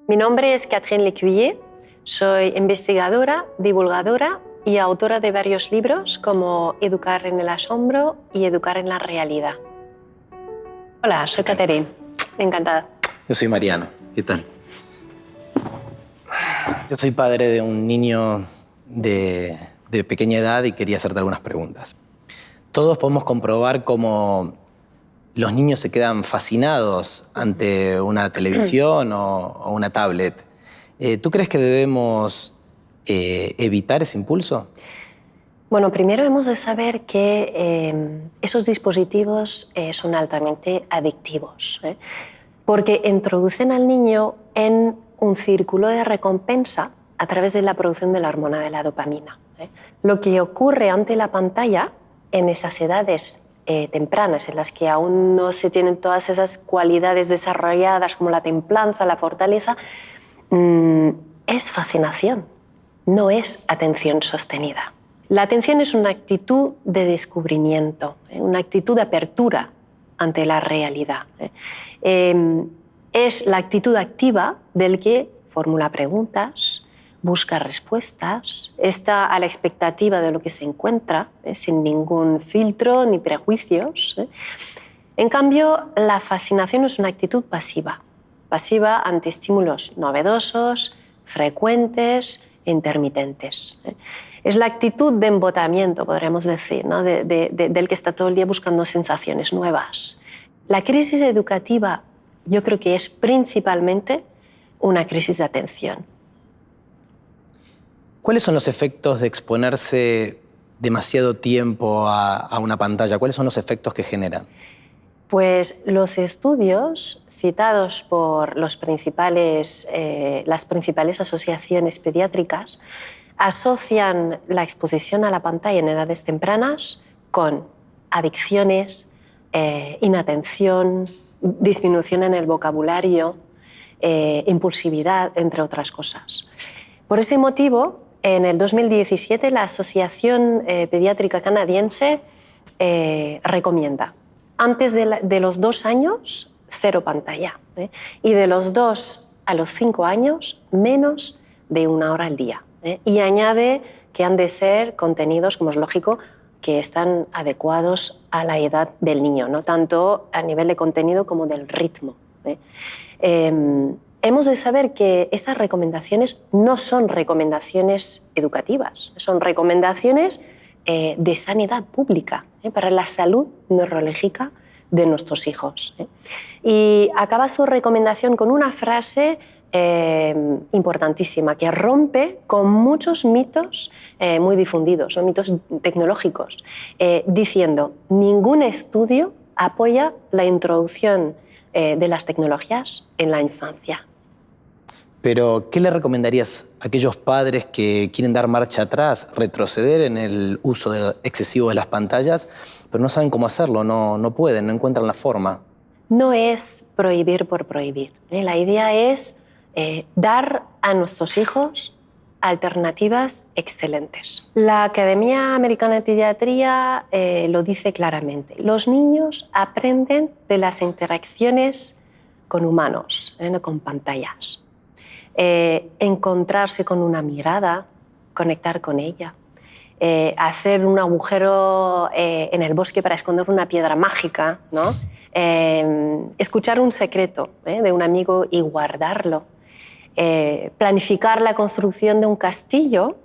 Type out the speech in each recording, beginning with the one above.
Mi nombre es Catherine Lecuyer, soy investigadora, divulgadora y autora de varios libros como Educar en el asombro y Educar en la realidad. Hola, soy Catherine, encantada. Yo soy Mariano, ¿qué tal? Yo soy padre de un niño de pequeña edad y quería hacerte algunas preguntas. Todos podemos comprobar cómo los niños se quedan fascinados ante una televisión o una tablet. ¿Tú crees que debemos evitar ese impulso? Bueno, primero hemos de saber que esos dispositivos son altamente adictivos, porque introducen al niño en un círculo de recompensa a través de la producción de la hormona de la dopamina. Lo que ocurre ante la pantalla en esas edades tempranas, en las que aún no se tienen todas esas cualidades desarrolladas como la templanza, la fortaleza, es fascinación, no es atención sostenida. La atención es una actitud de descubrimiento, una actitud de apertura ante la realidad. Es la actitud activa del que formula preguntas, busca respuestas, está a la expectativa de lo que se encuentra, sin ningún filtro ni prejuicios. En cambio, la fascinación es una actitud pasiva, pasiva ante estímulos novedosos, frecuentes e intermitentes. Es la actitud de embotamiento, podríamos decir, ¿no? del que está todo el día buscando sensaciones nuevas. La crisis educativa yo creo que es principalmente una crisis de atención. ¿Cuáles son los efectos de exponerse demasiado tiempo a una pantalla? ¿Cuáles son los efectos que generan? Pues los estudios citados por las principales asociaciones pediátricas asocian la exposición a la pantalla en edades tempranas con adicciones, inatención, disminución en el vocabulario, impulsividad, entre otras cosas. Por ese motivo, en el 2017 la Asociación Pediátrica Canadiense recomienda antes de los 2 años, 0 pantalla. Y de los 2 a los 5 años, menos de 1 hora al día. Y añade que han de ser contenidos, como es lógico, que están adecuados a la edad del niño, no tanto a nivel de contenido como del ritmo. Hemos de saber que esas recomendaciones no son recomendaciones educativas, son recomendaciones de sanidad pública, para la salud neurológica de nuestros hijos. Y acaba su recomendación con una frase importantísima que rompe con muchos mitos muy difundidos, son mitos tecnológicos, diciendo: ningún estudio apoya la introducción de las tecnologías en la infancia. Pero, ¿qué le recomendarías a aquellos padres que quieren dar marcha atrás, retroceder en el uso excesivo de las pantallas, pero no saben cómo hacerlo, no pueden, no encuentran la forma? No es prohibir por prohibir. La idea es dar a nuestros hijos alternativas excelentes. La Academia Americana de Pediatría lo dice claramente. Los niños aprenden de las interacciones con humanos, no con pantallas. Encontrarse con una mirada, conectar con ella, hacer un agujero en el bosque para esconder una piedra mágica, ¿no? Escuchar un secreto de un amigo y guardarlo, planificar la construcción de un castillo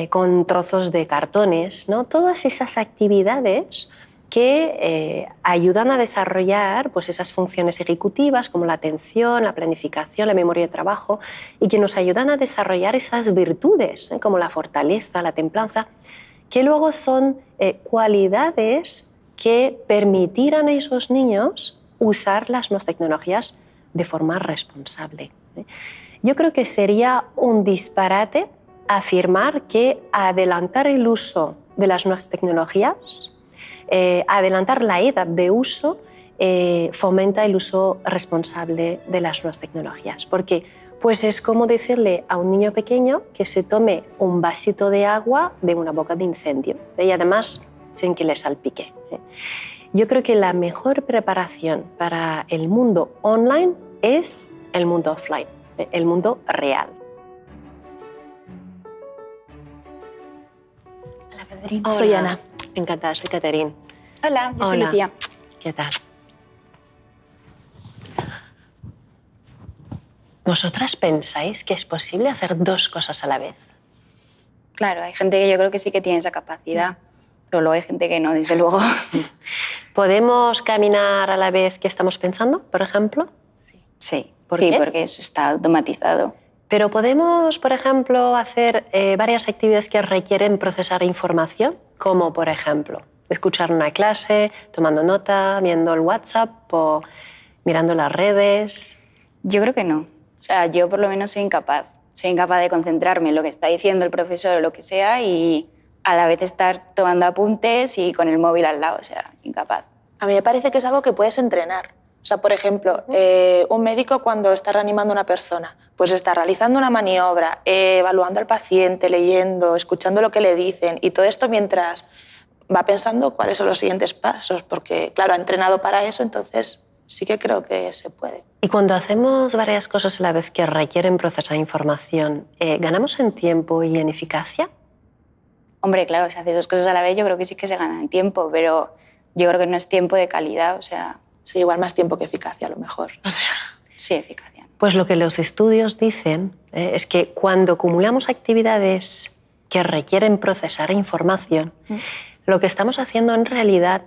con trozos de cartones, ¿no? Todas esas actividades que ayudan a desarrollar pues, esas funciones ejecutivas como la atención, la planificación, la memoria de trabajo, y que nos ayudan a desarrollar esas virtudes, como la fortaleza, la templanza, que luego son cualidades que permitirán a esos niños usar las nuevas tecnologías de forma responsable. Yo creo que sería un disparate afirmar que adelantar el uso de las nuevas tecnologías, adelantar la edad de uso, fomenta el uso responsable de las nuevas tecnologías. Porque pues es como decirle a un niño pequeño que se tome un vasito de agua de una boca de incendio, y además sin que le salpique. Yo creo que la mejor preparación para el mundo online es el mundo offline. el mundo real. Hola, Catherine. Hola. Soy Ana. Encantada, soy Catherine. Hola, yo soy Hola. Lucía. ¿Qué tal? ¿Vosotras pensáis que es posible hacer dos cosas a la vez? Claro, hay gente que yo creo que sí que tiene esa capacidad, pero luego hay gente que no, desde luego. ¿Podemos caminar a la vez que estamos pensando, por ejemplo? Sí, ¿Por sí, qué? porque eso está automatizado. Pero podemos, por ejemplo, hacer varias actividades que requieren procesar información, como por ejemplo escuchar una clase, tomando nota, viendo el WhatsApp o mirando las redes. Yo creo que no. O sea, yo por lo menos soy incapaz. Soy incapaz de concentrarme en lo que está diciendo el profesor o lo que sea y a la vez estar tomando apuntes y con el móvil al lado. O sea, incapaz. A mí me parece que es algo que puedes entrenar. O sea, por ejemplo, un médico cuando está reanimando a una persona, pues está realizando una maniobra, evaluando al paciente, leyendo, escuchando lo que le dicen y todo esto mientras va pensando cuáles son los siguientes pasos, porque, claro, ha entrenado para eso, entonces sí que creo que se puede. Y cuando hacemos varias cosas a la vez que requieren procesar información, ¿ganamos en tiempo y en eficacia? Hombre, claro, si haces dos cosas a la vez yo creo que sí que se gana en tiempo, pero yo creo que no es tiempo de calidad, o sea... Sí, igual más tiempo que eficacia, a lo mejor. O sea, Sí, eficacia. Pues lo que los estudios dicen es que cuando acumulamos actividades que requieren procesar información, lo que estamos haciendo en realidad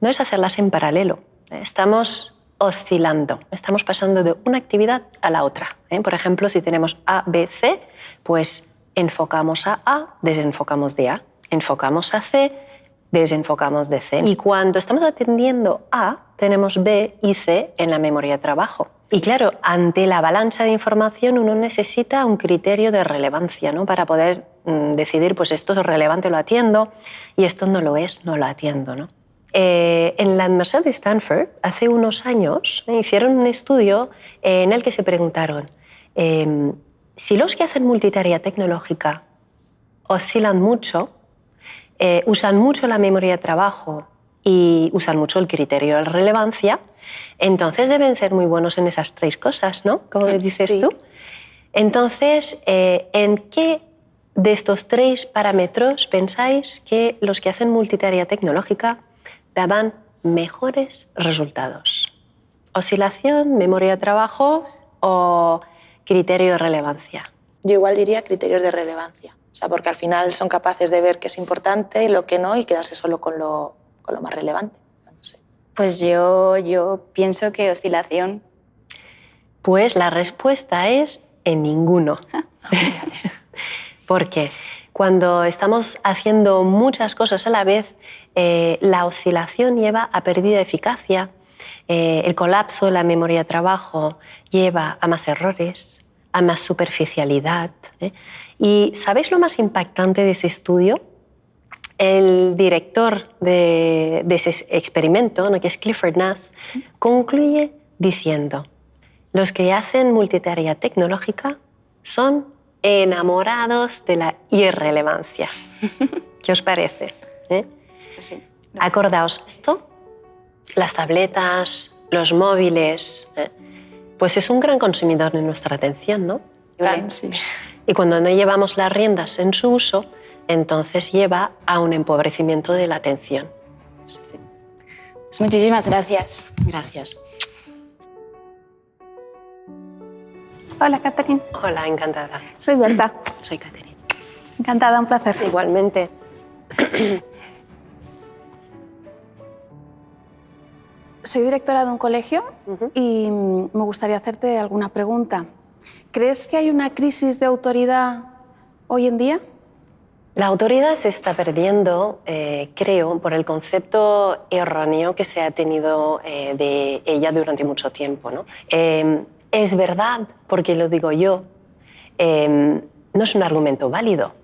no es hacerlas en paralelo. Estamos oscilando, estamos pasando de una actividad a la otra. Por ejemplo, si tenemos A, B, C, pues enfocamos a, desenfocamos de A, enfocamos a C, desenfocamos de C. Y cuando estamos atendiendo A, tenemos B y C en la memoria de trabajo. Y claro, ante la avalancha de información uno necesita un criterio de relevancia, ¿no? Para poder decidir, pues esto es relevante, lo atiendo, y esto no lo es, no lo atiendo, ¿no? En la Universidad de Stanford, hace unos años, hicieron un estudio en el que se preguntaron si los que hacen multitarea tecnológica oscilan mucho, usan mucho la memoria de trabajo y usan mucho el criterio de relevancia, entonces deben ser muy buenos en esas tres cosas, ¿no? Como dices sí. tú. Entonces, ¿en qué de estos tres parámetros pensáis que los que hacen multitarea tecnológica daban mejores resultados? ¿Oscilación, memoria de trabajo o criterio de relevancia? yo igual diría criterios de relevancia. O sea, porque al final son capaces de ver qué es importante, lo que no, y quedarse solo con lo más relevante. No sé. Pues yo pienso que oscilación. Pues la respuesta es en ninguno. Porque cuando estamos haciendo muchas cosas a la vez, la oscilación lleva a pérdida de eficacia, el colapso de la memoria de trabajo lleva a más errores, a más superficialidad. ¿Y sabéis lo más impactante de ese estudio? El director de ese experimento, ¿no?, que es Clifford Nass, concluye diciendo: los que hacen multitarea tecnológica son enamorados de la irrelevancia. ¿Qué os parece? Pues sí. Acordaos esto, las tabletas, los móviles, pues es un gran consumidor de nuestra atención, ¿no? Claro. Sí. Y cuando no llevamos las riendas en su uso, entonces lleva a un empobrecimiento de la atención. Sí. Pues muchísimas gracias. Gracias. Hola, Catherine. Hola, encantada. Soy Berta. Soy Catherine. Encantada, un placer. Igualmente. Soy directora de un colegio y me gustaría hacerte alguna pregunta. ¿Crees que hay una crisis de autoridad hoy en día? La autoridad se está perdiendo, creo, por el concepto erróneo que se ha tenido de ella durante mucho tiempo, ¿no? Es verdad, porque lo digo yo, no es un argumento válido,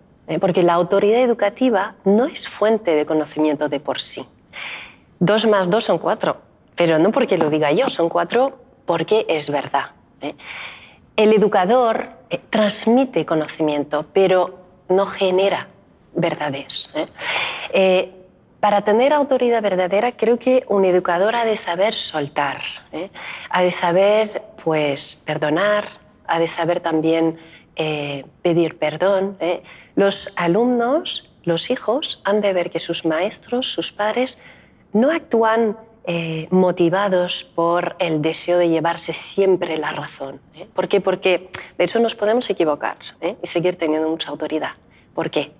porque la autoridad educativa no es fuente de conocimiento de por sí. 2 más 2 son 4, pero no porque lo diga yo, son 4 porque es verdad. El educador transmite conocimiento, pero no genera verdades. Para tener autoridad verdadera, creo que un educador ha de saber soltar, ha de saber, pues, perdonar, ha de saber también pedir perdón. Los alumnos, los hijos, han de ver que sus maestros, sus padres, no actúan motivados por el deseo de llevarse siempre la razón. ¿Por qué? Porque de hecho nos podemos equivocar y seguir teniendo mucha autoridad. ¿Por qué?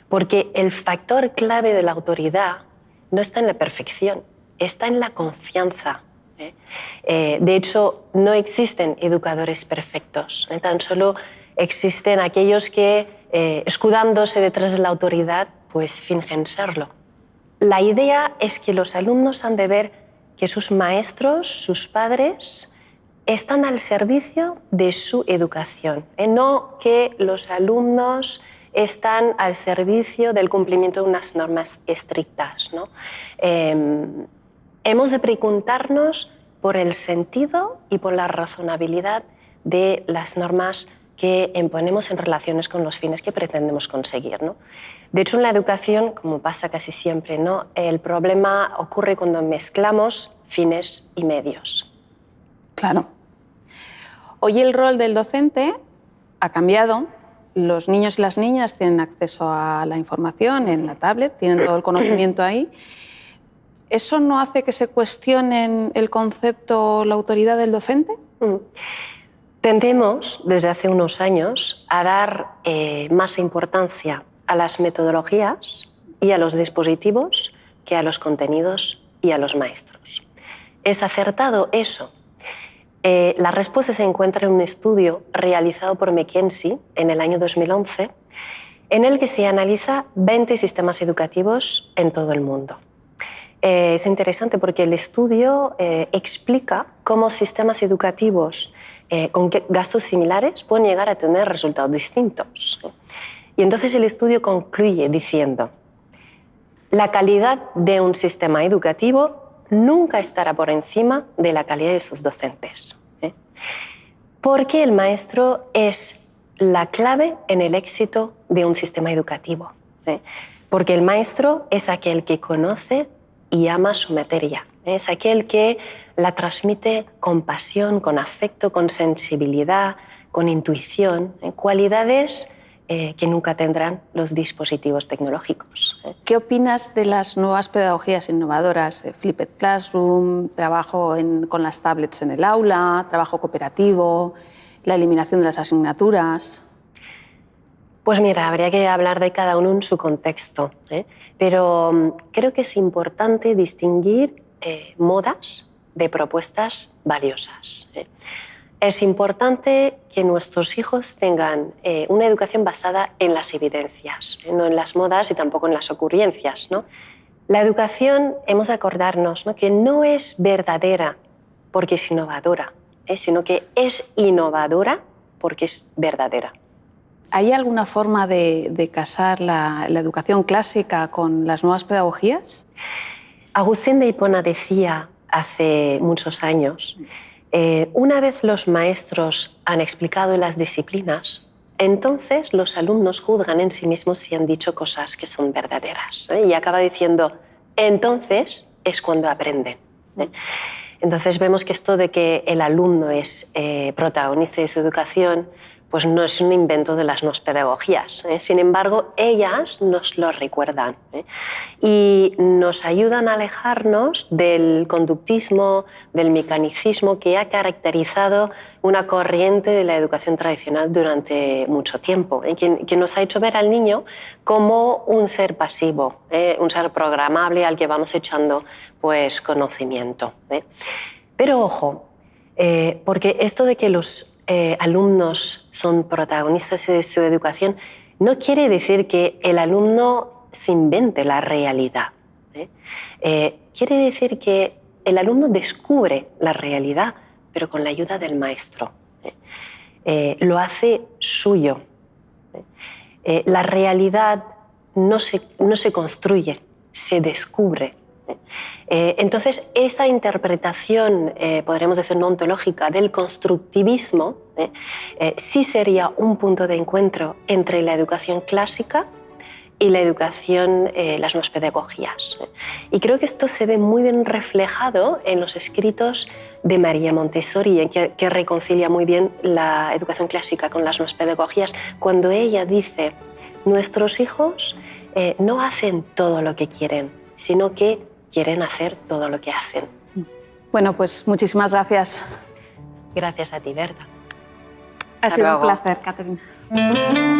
Porque el factor clave de la autoridad no está en la perfección, está en la confianza. De hecho, no existen educadores perfectos, tan solo existen aquellos que, escudándose detrás de la autoridad, pues fingen serlo. La idea es que los alumnos han de ver que sus maestros, sus padres, están al servicio de su educación, no que los alumnos están al servicio del cumplimiento de unas normas estrictas, ¿no? Hemos de preguntarnos por el sentido y por la razonabilidad de las normas que imponemos en relaciones con los fines que pretendemos conseguir, ¿no? De hecho, en la educación, como pasa casi siempre, ¿no?, el problema ocurre cuando mezclamos fines y medios. Claro. Hoy el rol del docente ha cambiado. Los niños y las niñas tienen acceso a la información en la tablet, tienen todo el conocimiento ahí. ¿Eso no hace que se cuestionen el concepto, la autoridad del docente? Tendemos, desde hace unos años, a dar más importancia a las metodologías y a los dispositivos que a los contenidos y a los maestros. ¿Es acertado eso? La respuesta se encuentra en un estudio realizado por McKinsey en el año 2011, en el que se analiza 20 sistemas educativos en todo el mundo. Es interesante porque el estudio explica cómo sistemas educativos con gastos similares pueden llegar a tener resultados distintos. Y entonces el estudio concluye diciendo: la calidad de un sistema educativo nunca estará por encima de la calidad de sus docentes. Porque el maestro es la clave en el éxito de un sistema educativo. Porque el maestro es aquel que conoce y ama su materia. Es aquel que la transmite con pasión, con afecto, con sensibilidad, con intuición, cualidades que nunca tendrán los dispositivos tecnológicos. ¿Qué opinas de las nuevas pedagogías innovadoras? Flipped Classroom, trabajo con las tablets en el aula, trabajo cooperativo, la eliminación de las asignaturas. Pues mira, habría que hablar de cada uno en su contexto, pero creo que es importante distinguir modas de propuestas valiosas. Es importante que nuestros hijos tengan una educación basada en las evidencias, no en las modas y tampoco en las ocurrencias, ¿no? La educación, hemos de acordarnos, ¿no?, que no es verdadera porque es innovadora, sino que es innovadora porque es verdadera. ¿Hay alguna forma de casar la educación clásica con las nuevas pedagogías? Agustín de Hipona decía hace muchos años: una vez los maestros han explicado las disciplinas, entonces los alumnos juzgan en sí mismos si han dicho cosas que son verdaderas. Y acaba diciendo: entonces es cuando aprenden. Entonces vemos que esto de que el alumno es protagonista de su educación, pues no es un invento de las nuevas pedagogías. Sin embargo, ellas nos lo recuerdan y nos ayudan a alejarnos del conductismo, del mecanicismo que ha caracterizado una corriente de la educación tradicional durante mucho tiempo, que nos ha hecho ver al niño como un ser pasivo, un ser programable al que vamos echando pues, conocimiento. Pero ojo, porque esto de que los alumnos son protagonistas de su educación no quiere decir que el alumno se invente la realidad. Quiere decir que el alumno descubre la realidad, pero con la ayuda del maestro. Lo hace suyo. La realidad no se construye, se descubre. Entonces, esa interpretación, podríamos decir, no ontológica del constructivismo, sí sería un punto de encuentro entre la educación clásica y la educación, las nuevas pedagogías. Y creo que esto se ve muy bien reflejado en los escritos de María Montessori, que reconcilia muy bien la educación clásica con las nuevas pedagogías, cuando ella dice: nuestros hijos no hacen todo lo que quieren, sino que quieren hacer todo lo que hacen. Bueno, pues muchísimas gracias. Gracias a ti, Berta. Ha Hasta sido un luego. placer, Catherine.